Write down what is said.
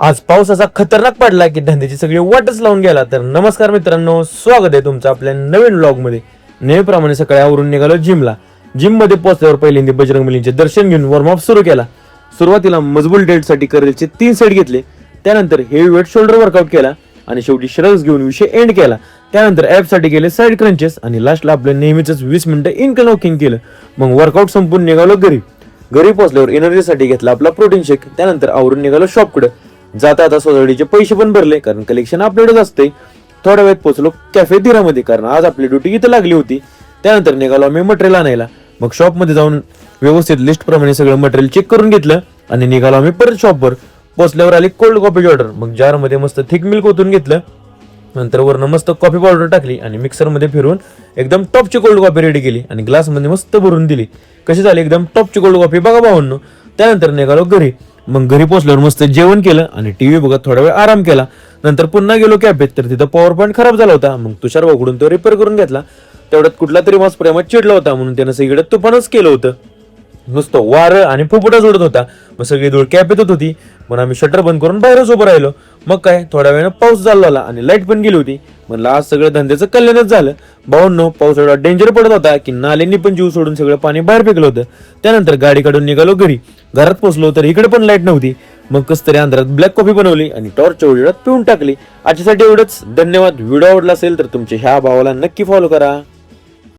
आज पाऊस असा खतरनाक पडला की धंद्याची सगळी वाटच लावून गेला. तर नमस्कार मित्रांनो, स्वागत आहे तुमचं आपल्या नवीन व्लॉग मध्ये. नेहमीप्रमाणे सकाळी आवरून निघालो जिमला. जिम मध्ये पोहोचल्यावर पहिल्यांदा बजरंगबलीचे दर्शन घेऊन वॉर्मअप सुरू केला. सुरुवातीला मजबूत डेटसाठी करेलचे 3 सेट घेतले, त्यानंतर हेवी वेट शोल्डर वर्कआउट केला आणि शेवटी श्रग्स घेऊन विषय एंड केला. त्यानंतर साठी गेले साइड क्रंचेस आणि लास्टला आपलं नेहमीच 20 मिनिटं इनकल वॉकिंग केलं. मग वर्कआउट संपून निघालो घरी. घरी पोहोचल्यावर एनर्जीसाठी घेतला आपला प्रोटीन शेक. त्यानंतर आवरून निघालो शॉपकडे. जाता आता सोसायटीचे पैसे पण भरले, कारण कलेक्शन आपल्याकडेच असते. थोड्या वेळात पोहोचलो कॅफे धीरामध्ये, कारण आज आपली ड्युटी इथं लागली होती. त्यानंतर निघालो आम्ही मटेरियल आणायला. मग शॉपमध्ये जाऊन व्यवस्थित लिस्ट प्रमाणे सगळं मटेरियल चेक करून घेतलं आणि निघालो आम्ही परत शॉपवर. पोहोचल्यावर आली कोल्ड कॉफीची ऑर्डर. मग जारमध्ये मस्त थिक मिल्क ओतून घेतलं. नंतर वरनं मस्त कॉफी पावडर टाकली आणि मिक्सरमध्ये फिरवून एकदम टॉपची कोल्ड कॉफी रेडी केली आणि ग्लासमध्ये मस्त भरून दिली. कशी झाली एकदम टॉपची कोल्ड कॉफी बघा भावांनो. त्यानंतर निघालो घरी. मग घरी पोहोचल्यावर मस्त जेवण केलं आणि टीव्ही बघत थोडा वेळ आराम केला. नंतर पुन्हा गेलो कॅफेत, तर तिथं पॉवर पॉईंट खराब झाला होता. मग तुषार भाऊकडून तो रिपेअर करून घेतला. तेवढ्यात कुठला तरी मास प्रेमात चिडला होता, म्हणून त्यानं सगळीकडे तुफानच केलं होतं. नुसतं वारं आणि फुफुटाच उडत होता. मग सगळी धूळ कॅफेत होत होती. मग आम्ही शटर बंद करून बाहेरच उभं राहिलो. मग काय थोड्या वेळानं पाऊस चालू आला आणि लाईट पण गेली होती. म्हणलं आज सगळं धंद्याचं कल्याणच झालं. भाऊंनो, पाऊस एवढा डेंजर पडत होता की नाल्यांनी पण जीव सोडून सगळं पाणी बाहेर फेकलं होतं. त्यानंतर गाडी काढून निघालो घरी. घरात पोहोचलो तर इकडे पण लाईट नव्हती. मग कस तरी अंधारात ब्लॅक कॉफी बनवली आणि टॉर्चच्या उजेडात पिऊन टाकली. आजच्यासाठी एवढंच. धन्यवाद. व्हिडिओ आवडला असेल तर तुमच्या ह्या भावाला नक्की फॉलो करा.